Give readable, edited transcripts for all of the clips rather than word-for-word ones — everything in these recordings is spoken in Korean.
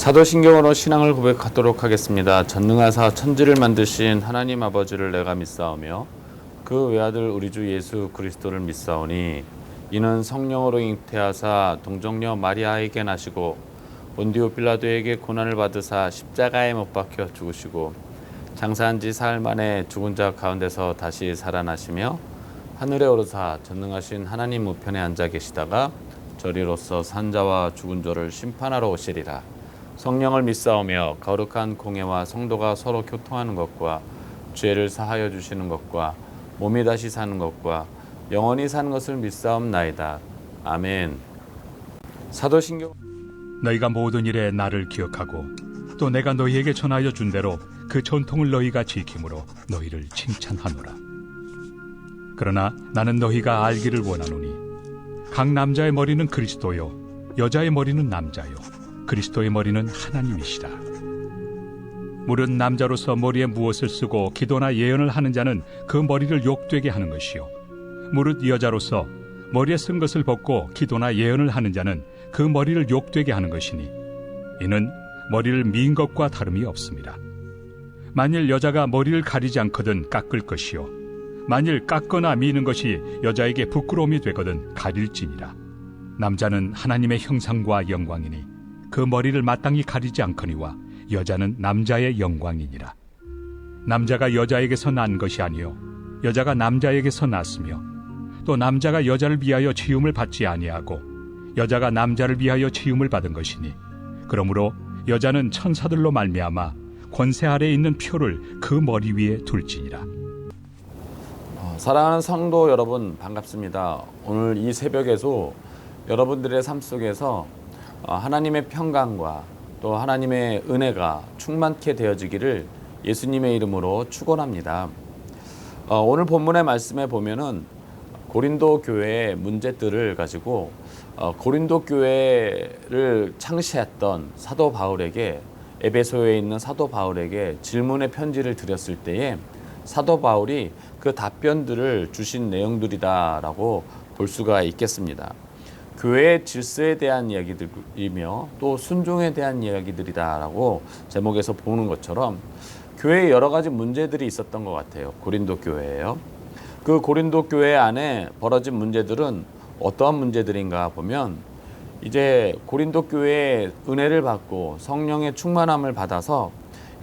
사도신경으로 신앙을 고백하도록 하겠습니다. 전능하사 천지를 만드신 하나님 아버지를 내가 믿사오며 그 외아들 우리 주 예수 그리스도를 믿사오니 이는 성령으로 잉태하사 동정녀 마리아에게 나시고 본디오 빌라도에게 고난을 받으사 십자가에 못 박혀 죽으시고 장사한 지 사흘 만에 죽은 자 가운데서 다시 살아나시며 하늘에 오르사 전능하신 하나님 우편에 앉아 계시다가 저리로서 산 자와 죽은 자를 심판하러 오시리라. 성령을 믿사오며 거룩한 공예와 성도가 서로 교통하는 것과 죄를 사하여 주시는 것과 몸이 다시 사는 것과 영원히 사는 것을 믿사옵나이다. 아멘. 사도신경. 너희가 모든 일에 나를 기억하고 또 내가 너희에게 전하여 준 대로 그 전통을 너희가 지킴으로 너희를 칭찬하노라. 그러나 나는 너희가 알기를 원하노니 각 남자의 머리는 그리스도요 여자의 머리는 남자요 그리스도의 머리는 하나님이시라. 무릇 남자로서 머리에 무엇을 쓰고 기도나 예언을 하는 자는 그 머리를 욕되게 하는 것이요 무릇 여자로서 머리에 쓴 것을 벗고 기도나 예언을 하는 자는 그 머리를 욕되게 하는 것이니 이는 머리를 미인 것과 다름이 없습니다. 만일 여자가 머리를 가리지 않거든 깎을 것이요 만일 깎거나 미는 것이 여자에게 부끄러움이 되거든 가릴지니라. 남자는 하나님의 형상과 영광이니 그 머리를 마땅히 가리지 않거니와 여자는 남자의 영광이니라. 남자가 여자에게서 난 것이 아니요 여자가 남자에게서 났으며 또 남자가 여자를 위하여 지음을 받지 아니하고 여자가 남자를 위하여 지음을 받은 것이니 그러므로 여자는 천사들로 말미암아 권세 아래에 있는 표를 그 머리 위에 둘지니라. 사랑하는 성도 여러분, 반갑습니다. 오늘 이 새벽에도 여러분들의 삶 속에서 하나님의 평강과 또 하나님의 은혜가 충만케 되어지기를 예수님의 이름으로 축원합니다. 오늘 본문의 말씀에 보면은 고린도 교회의 문제들을 가지고 고린도 교회를 창시했던 사도 바울에게, 에베소에 있는 사도 바울에게 질문의 편지를 드렸을 때에 사도 바울이 그 답변들을 주신 내용들이다라고 볼 수가 있겠습니다. 교회의 질서에 대한 이야기들이며 또 순종에 대한 이야기들이다라고 제목에서 보는 것처럼 교회에 여러 가지 문제들이 있었던 것 같아요. 고린도 교회예요. 그 고린도 교회 안에 벌어진 문제들은 어떠한 문제들인가 보면 이제 고린도 교회의 은혜를 받고 성령의 충만함을 받아서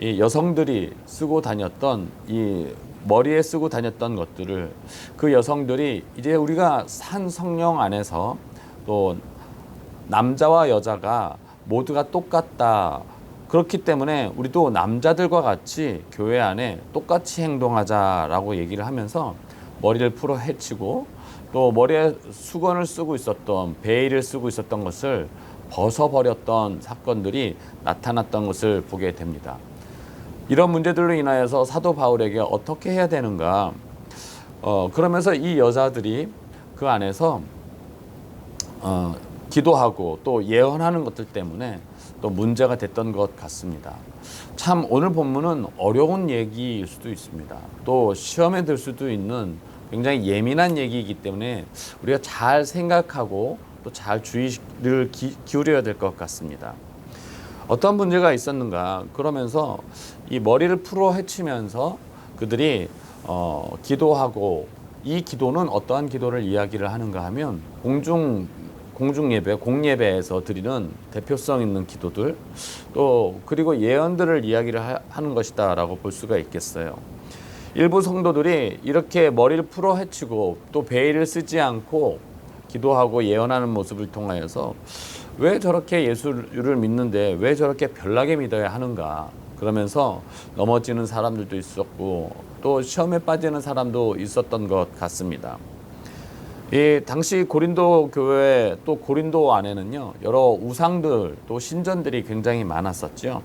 이 여성들이 쓰고 다녔던 이 머리에 쓰고 다녔던 것들을 그 여성들이 이제 우리가 산 성령 안에서 또 남자와 여자가 모두가 똑같다. 그렇기 때문에 우리도 남자들과 같이 교회 안에 똑같이 행동하자라고 얘기를 하면서 머리를 풀어 헤치고 또 머리에 수건을 쓰고 있었던 베일을 쓰고 있었던 것을 벗어버렸던 사건들이 나타났던 것을 보게 됩니다. 이런 문제들로 인하여서 사도 바울에게 어떻게 해야 되는가? 그러면서 이 여자들이 그 안에서 기도하고 또 예언하는 것들 때문에 또 문제가 됐던 것 같습니다. 참 오늘 본문은 어려운 얘기일 수도 있습니다. 또 시험에 들 수도 있는 굉장히 예민한 얘기이기 때문에 우리가 잘 생각하고 또 잘 주의를 기울여야 될 것 같습니다. 어떤 문제가 있었는가? 그러면서 이 머리를 풀어 헤치면서 그들이 기도하고 이 기도는 어떠한 기도를 이야기를 하는가 하면 공중예배, 공예배에서 드리는 대표성 있는 기도들 또 그리고 예언들을 이야기를 하는 것이다라고 볼 수가 있겠어요. 일부 성도들이 이렇게 머리를 풀어 헤치고 또 베일을 쓰지 않고 기도하고 예언하는 모습을 통하여서 왜 저렇게 예수를 믿는데 왜 저렇게 별나게 믿어야 하는가 그러면서 넘어지는 사람들도 있었고 또 시험에 빠지는 사람도 있었던 것 같습니다. 이 당시 고린도 교회 또 고린도 안에는요 여러 우상들 또 신전들이 굉장히 많았었죠.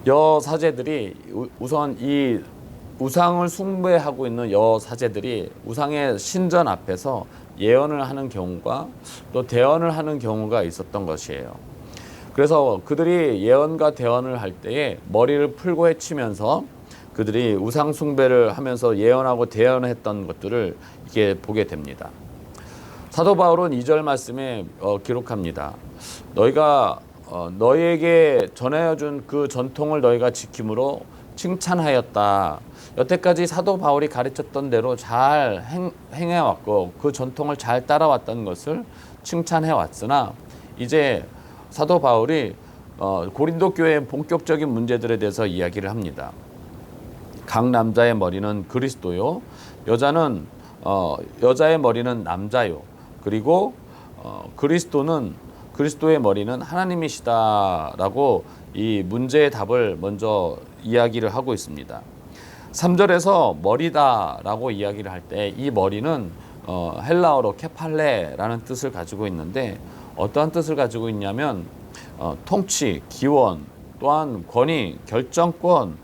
여사제들이 우선 이 우상을 숭배하고 있는 여사제들이 우상의 신전 앞에서 예언을 하는 경우가 또 대언을 하는 경우가 있었던 것이에요. 그래서 그들이 예언과 대언을 할 때에 머리를 풀고 헤치면서 그들이 우상 숭배를 하면서 예언하고 대언했던 것들을 이렇게 보게 됩니다. 사도 바울은 2절 말씀에 기록합니다. 너희가 너희에게 전해준 그 전통을 너희가 지킴으로 칭찬하였다. 여태까지 사도 바울이 가르쳤던 대로 잘 행해왔고 그 전통을 잘 따라왔다는 것을 칭찬해왔으나 이제 사도 바울이 고린도 교회의 본격적인 문제들에 대해서 이야기를 합니다. 각 남자의 머리는 그리스도요, 여자의 머리는 남자요, 그리고 그리스도의 머리는 하나님이시다라고 이 문제의 답을 먼저 이야기를 하고 있습니다. 3절에서 머리다라고 이야기를 할 때 이 머리는 헬라어로 케팔레라는 뜻을 가지고 있는데 어떠한 뜻을 가지고 있냐면 통치, 기원, 또한 권위, 결정권,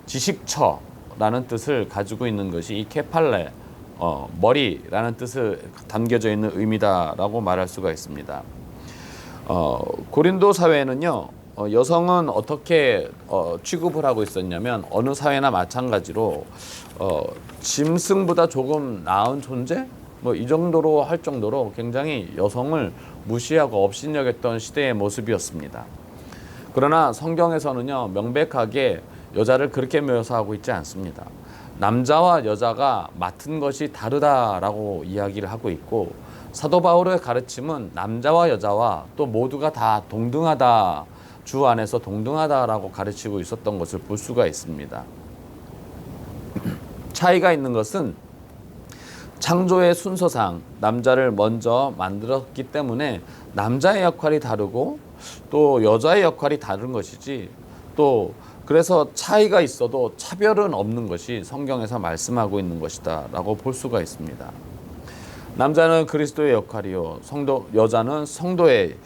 지식처라는 뜻을 가지고 있는 것이 이 케팔레, 머리라는 뜻을 담겨져 있는 의미다라고 말할 수가 있습니다. 고린도 사회에는요, 여성은 어떻게 취급을 하고 있었냐면 어느 사회나 마찬가지로 짐승보다 조금 나은 존재? 뭐 이 정도로 할 정도로 굉장히 여성을 무시하고 업신여겼던 시대의 모습이었습니다. 그러나 성경에서는요, 명백하게 여자를 그렇게 묘사하고 있지 않습니다. 남자와 여자가 맡은 것이 다르다라고 이야기를 하고 있고 사도 바울의 가르침은 남자와 여자와 또 모두가 다 동등하다, 주 안에서 동등하다라고 가르치고 있었던 것을 볼 수가 있습니다. 차이가 있는 것은 창조의 순서상 남자를 먼저 만들었기 때문에 남자의 역할이 다르고 또 여자의 역할이 다른 것이지, 또 그래서 차이가 있어도 차별은 없는 것이 성경에서 말씀하고 있는 것이다 라고 볼 수가 있습니다. 남자는 그리스도의 역할이요, 여자는 성도의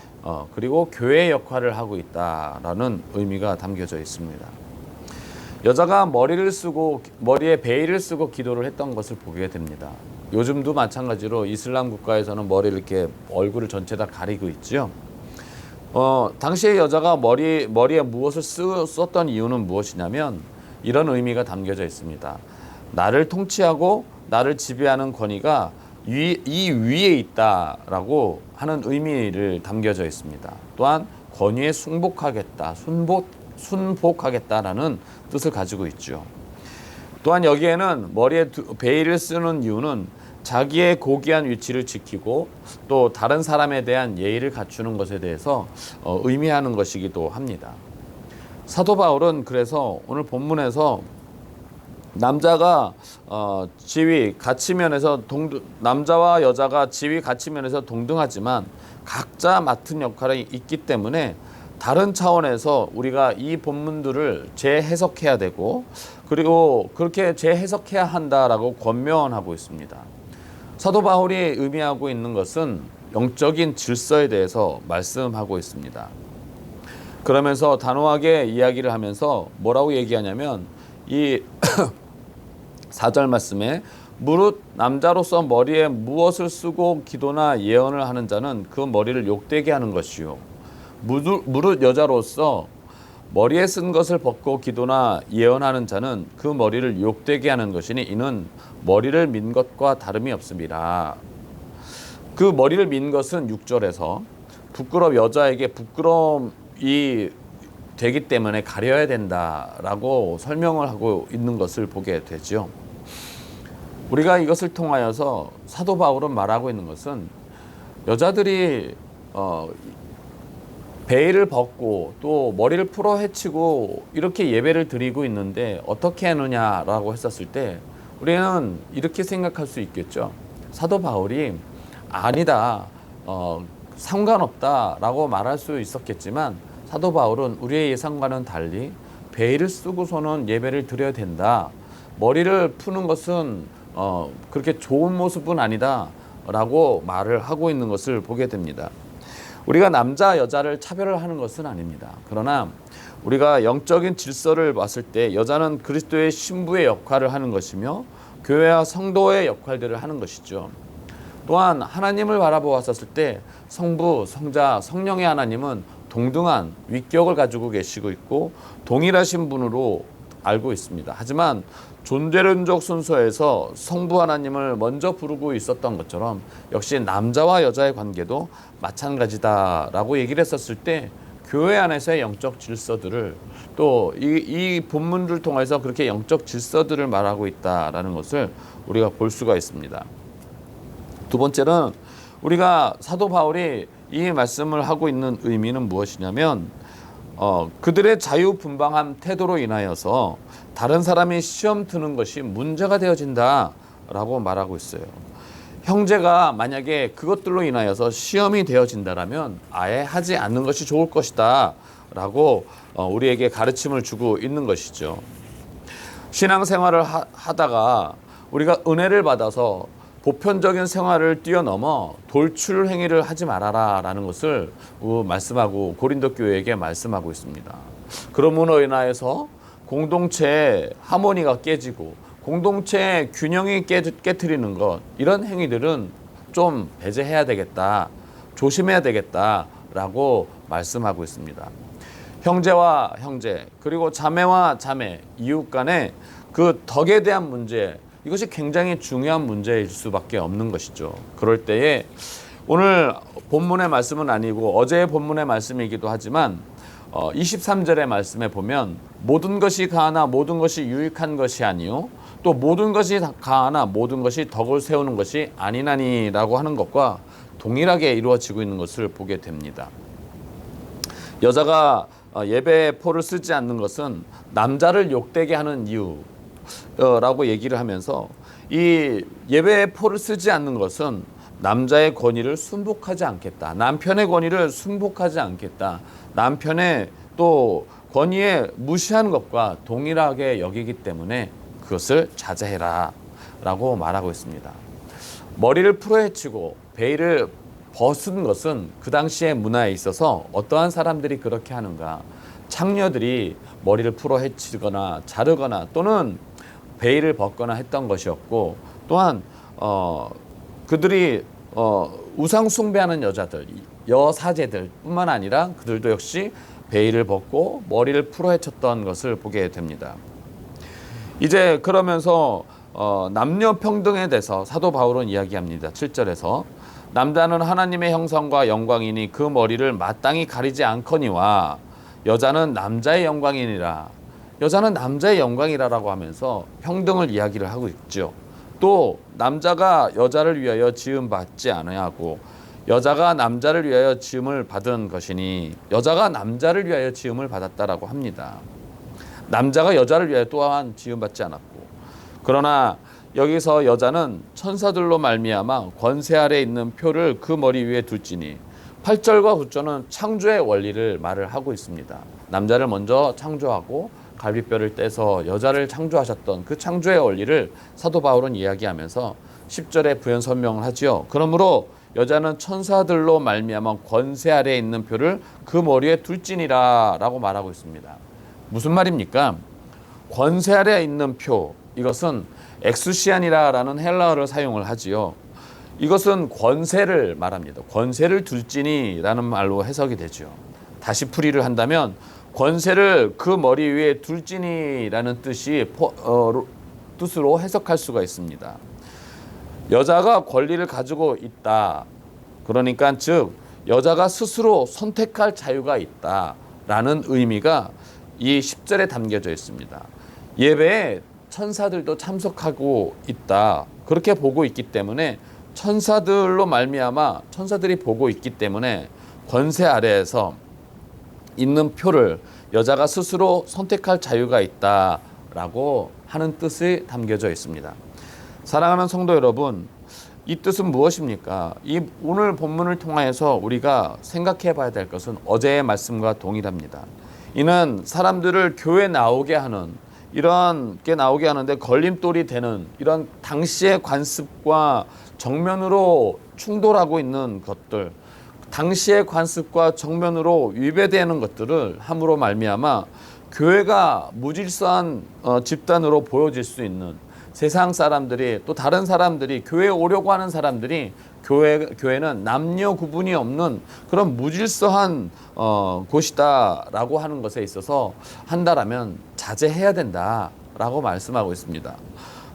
그리고 교회의 역할을 하고 있다라는 의미가 담겨져 있습니다. 여자가 머리에 베일을 쓰고 기도를 했던 것을 보게 됩니다. 요즘도 마찬가지로 이슬람 국가에서는 머리를 이렇게 얼굴을 전체 다 가리고 있죠. 당시에 여자가 머리에 무엇을 썼던 이유는 무엇이냐면 이런 의미가 담겨져 있습니다. 나를 통치하고 나를 지배하는 권위가 이 위에 있다라고 하는 의미를 담겨져 있습니다. 또한 권위에 순복하겠다라는 뜻을 가지고 있죠. 또한 여기에는 머리에 베일을 쓰는 이유는 자기의 고귀한 위치를 지키고 또 다른 사람에 대한 예의를 갖추는 것에 대해서 의미하는 것이기도 합니다. 사도 바울은 그래서 오늘 본문에서 남자와 여자가 지위 가치 면에서 동등하지만 각자 맡은 역할이 있기 때문에 다른 차원에서 우리가 이 본문들을 재해석해야 되고 그리고 그렇게 재해석해야 한다라고 권면하고 있습니다. 사도 바울이 의미하고 있는 것은 영적인 질서에 대해서 말씀하고 있습니다. 그러면서 단호하게 이야기를 하면서 뭐라고 얘기하냐면 이 4절 말씀에 무릇 남자로서 머리에 무엇을 쓰고 기도나 예언을 하는 자는 그 머리를 욕되게 하는 것이요, 무릇 여자로서 머리에 쓴 것을 벗고 기도나 예언하는 자는 그 머리를 욕되게 하는 것이니 이는 머리를 민 것과 다름이 없음이라. 그 머리를 민 것은 6절에서 여자에게 부끄러움이 되기 때문에 가려야 된다라고 설명을 하고 있는 것을 보게 되죠. 우리가 이것을 통하여서 사도 바울은 말하고 있는 것은 여자들이 베일을 벗고 또 머리를 풀어 헤치고 이렇게 예배를 드리고 있는데 어떻게 하느냐라고 했었을 때 우리는 이렇게 생각할 수 있겠죠. 사도 바울이 아니다, 상관없다라고 말할 수 있었겠지만 사도 바울은 우리의 예상과는 달리 베일을 쓰고서는 예배를 드려야 된다, 머리를 푸는 것은 그렇게 좋은 모습은 아니다 라고 말을 하고 있는 것을 보게 됩니다. 우리가 남자 여자를 차별을 하는 것은 아닙니다. 그러나 우리가 영적인 질서를 봤을 때 여자는 그리스도의 신부의 역할을 하는 것이며 교회와 성도의 역할들을 하는 것이죠. 또한 하나님을 바라보았을 때 성부, 성자, 성령의 하나님은 동등한 위격을 가지고 계시고 있고 동일하신 분으로 알고 있습니다. 하지만 존재론적 순서에서 성부 하나님을 먼저 부르고 있었던 것처럼 역시 남자와 여자의 관계도 마찬가지다라고 얘기를 했었을 때 교회 안에서의 영적 질서들을 또 이 본문을 통해서 그렇게 영적 질서들을 말하고 있다라는 것을 우리가 볼 수가 있습니다. 두 번째는 우리가 사도 바울이 이 말씀을 하고 있는 의미는 무엇이냐면 그들의 자유분방한 태도로 인하여서 다른 사람이 시험 드는 것이 문제가 되어진다라고 말하고 있어요. 형제가 만약에 그것들로 인하여서 시험이 되어진다라면 아예 하지 않는 것이 좋을 것이다 라고 우리에게 가르침을 주고 있는 것이죠. 신앙생활을 하다가 우리가 은혜를 받아서 보편적인 생활을 뛰어넘어 돌출 행위를 하지 말아라 라는 것을 말씀하고 고린도 교회에게 말씀하고 있습니다. 그러므로 인하여서 공동체의 하모니가 깨지고 공동체의 균형이 깨트리는 것, 이런 행위들은 좀 배제해야 되겠다, 조심해야 되겠다라고 말씀하고 있습니다. 형제와 형제, 그리고 자매와 자매, 이웃 간의 그 덕에 대한 문제, 이것이 굉장히 중요한 문제일 수밖에 없는 것이죠. 그럴 때에 오늘 본문의 말씀은 아니고 어제의 본문의 말씀이기도 하지만 23절의 말씀에 보면 모든 것이 가하나 모든 것이 유익한 것이 아니요 또 모든 것이 가하나 모든 것이 덕을 세우는 것이 아니나니라고 하는 것과 동일하게 이루어지고 있는 것을 보게 됩니다. 여자가 예배의 포를 쓰지 않는 것은 남자를 욕되게 하는 이유라고 얘기를 하면서 이 예배의 포를 쓰지 않는 것은 남자의 권위를 순복하지 않겠다. 남편의 권위를 순복하지 않겠다. 남편의 또 권위에 무시하는 것과 동일하게 여기기 때문에 그것을 자제해라 라고 말하고 있습니다. 머리를 풀어헤치고 베일을 벗은 것은 그 당시의 문화에 있어서 어떠한 사람들이 그렇게 하는가, 창녀들이 머리를 풀어헤치거나 자르거나 또는 베일을 벗거나 했던 것이었고, 또한 그들이 우상 숭배하는 여자들, 여사제들 뿐만 아니라 그들도 역시 베일을 벗고 머리를 풀어헤쳤던 것을 보게 됩니다. 이제 그러면서 남녀 평등에 대해서 사도 바울은 이야기합니다. 7절에서 남자는 하나님의 형상과 영광이니 그 머리를 마땅히 가리지 않거니와 여자는 남자의 영광이니라. 여자는 남자의 영광이라고 하면서 평등을 이야기를 하고 있죠. 또 남자가 여자를 위하여 지음 받지 아니하고 여자가 남자를 위하여 지음을 받은 것이니 여자가 남자를 위하여 지음을 받았다라고 합니다. 남자가 여자를 위하여 또한 지음 받지 않았고, 그러나 여기서 여자는 천사들로 말미암아 권세 아래 있는 표를 그 머리 위에 둘지니 8절과 9절은 창조의 원리를 말을 하고 있습니다. 남자를 먼저 창조하고 갈비뼈를 떼서 여자를 창조하셨던 그 창조의 원리를 사도 바울은 이야기하면서 10절에 부연 설명을 하지요. 그러므로 여자는 천사들로 말미암아 권세 아래에 있는 표를 그 머리에 둘지니라 라고 말하고 있습니다. 무슨 말입니까? 권세 아래에 있는 표, 이것은 엑수시안이라는 헬라어를 사용을 하지요. 이것은 권세를 말합니다. 권세를 둘지니라는 말로 해석이 되죠. 다시 풀이를 한다면 권세를 그 머리 위에 둘지니라는 뜻으로 해석할 수가 있습니다. 여자가 권리를 가지고 있다. 그러니까 즉 여자가 스스로 선택할 자유가 있다라는 의미가 이 10절에 담겨져 있습니다. 예배에 천사들도 참석하고 있다. 그렇게 보고 있기 때문에 천사들로 말미암아 천사들이 보고 있기 때문에 권세 아래에서 있는 표를 여자가 스스로 선택할 자유가 있다라고 하는 뜻이 담겨져 있습니다. 사랑하는 성도 여러분, 이 뜻은 무엇입니까? 이 오늘 본문을 통해서 우리가 생각해 봐야 될 것은 어제의 말씀과 동일합니다. 이는 사람들을 교회 나오게 하는, 이런 게 나오게 하는데 걸림돌이 되는 이런 당시의 관습과 정면으로 충돌하고 있는 것들, 당시의 관습과 정면으로 위배되는 것들을 함으로 말미암아 교회가 무질서한 집단으로 보여질 수 있는, 세상 사람들이 또 다른 사람들이 교회에 오려고 하는 사람들이 교회는 남녀 구분이 없는 그런 무질서한 곳이다라고 하는 것에 있어서 한다라면 자제해야 된다라고 말씀하고 있습니다.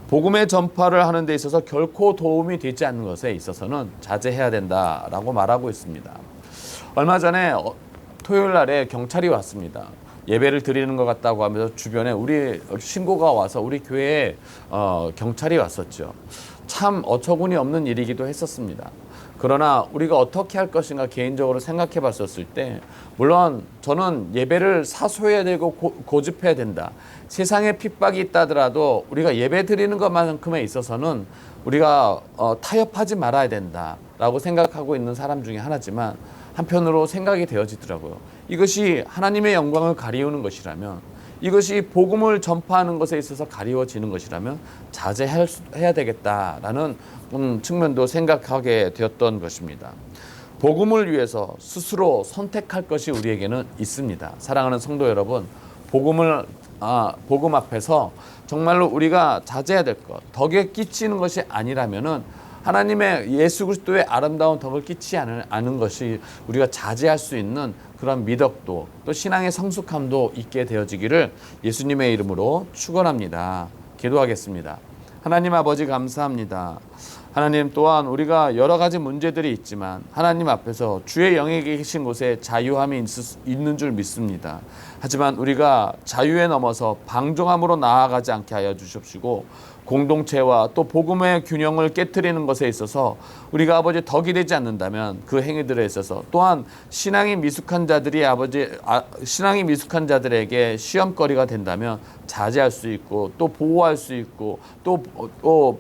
복음의 전파를 하는 데 있어서 결코 도움이 되지 않는 것에 있어서는 자제해야 된다라고 말하고 있습니다. 얼마 전에 토요일 날에 경찰이 왔습니다. 예배를 드리는 것 같다고 하면서 주변에 우리 신고가 와서 우리 교회에 경찰이 왔었죠. 참 어처구니 없는 일이기도 했었습니다. 그러나 우리가 어떻게 할 것인가 개인적으로 생각해 봤었을 때, 물론 저는 예배를 사소해야 되고 고집해야 된다. 세상에 핍박이 있다 하더라도 우리가 예배 드리는 것만큼에 있어서는 우리가 타협하지 말아야 된다라고 생각하고 있는 사람 중에 하나지만, 한편으로 생각이 되어지더라고요. 이것이 하나님의 영광을 가리우는 것이라면, 이것이 복음을 전파하는 것에 있어서 가리워지는 것이라면 자제해야 되겠다라는 측면도 생각하게 되었던 것입니다. 복음을 위해서 스스로 선택할 것이 우리에게는 있습니다. 사랑하는 성도 여러분, 복음 앞에서 정말로 우리가 자제해야 될 것, 덕에 끼치는 것이 아니라면은 하나님의 예수 그리스도의 아름다운 덕을 끼치지 않은 것이 우리가 자제할 수 있는 그런 미덕도, 또 신앙의 성숙함도 있게 되어지기를 예수님의 이름으로 축원합니다. 기도하겠습니다. 하나님 아버지 감사합니다. 하나님, 또한 우리가 여러 가지 문제들이 있지만 하나님 앞에서 주의 영에 계신 곳에 자유함이 있는 줄 믿습니다. 하지만 우리가 자유에 넘어서 방종함으로 나아가지 않게 하여 주십시고, 공동체와 또 복음의 균형을 깨트리는 것에 있어서 우리가 아버지 덕이 되지 않는다면 그 행위들에 있어서, 또한 신앙이 미숙한 자들에게 시험거리가 된다면 자제할 수 있고, 또 보호할 수 있고, 또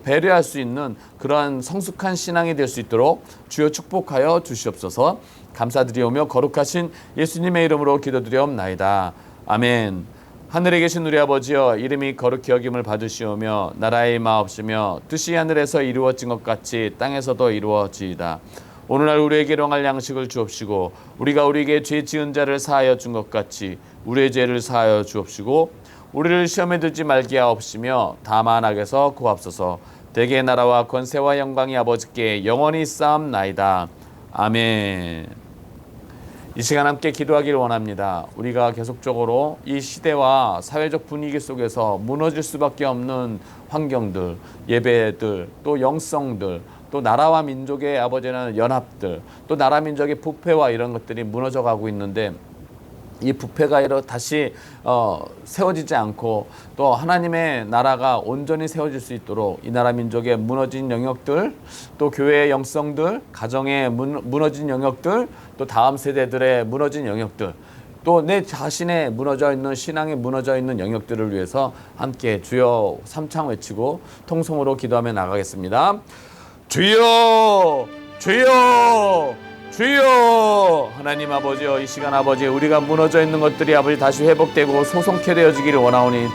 배려할 수 있는 그러한 성숙한 신앙이 될 수 있도록 주여 축복하여 주시옵소서. 감사드리오며 거룩하신 예수님의 이름으로 기도드리옵나이다. 아멘. 하늘에 계신 우리 아버지여, 이름이 거룩히 여김을 받으시오며 나라의 마옵시며 뜻이 하늘에서 이루어진 것 같이 땅에서도 이루어지이다. 오늘날 우리에게 일용할 양식을 주옵시고, 우리가 우리에게 죄 지은 자를 사하여 준 것 같이 우리의 죄를 사하여 주옵시고, 우리를 시험에 들지 말게 하옵시며 다만 악에서 구하옵소서. 대개의 나라와 권세와 영광이 아버지께 영원히 쌓옵나이다. 아멘. 이 시간 함께 기도하기를 원합니다. 우리가 계속적으로 이 시대와 사회적 분위기 속에서 무너질 수밖에 없는 환경들, 예배들, 또 영성들, 또 나라와 민족의 아버지는 연합들, 또 나라 민족의 부패와 이런 것들이 무너져가고 있는데, 이 부패가 다시 세워지지 않고 또 하나님의 나라가 온전히 세워질 수 있도록 이 나라 민족의 무너진 영역들, 또 교회의 영성들, 가정의 무너진 영역들, 또 다음 세대들의 무너진 영역들, 또 내 자신의 무너져 있는 신앙이 무너져 있는 영역들을 위해서 함께 주여 삼창 외치고 통성으로 기도하며 나가겠습니다. 주여, 주여, 주여. 하나님 아버지여, 이 시간 아버지, 우리가 무너져 있는 것들이 아버지 다시 회복되고 소송케 되어지기를 원하오니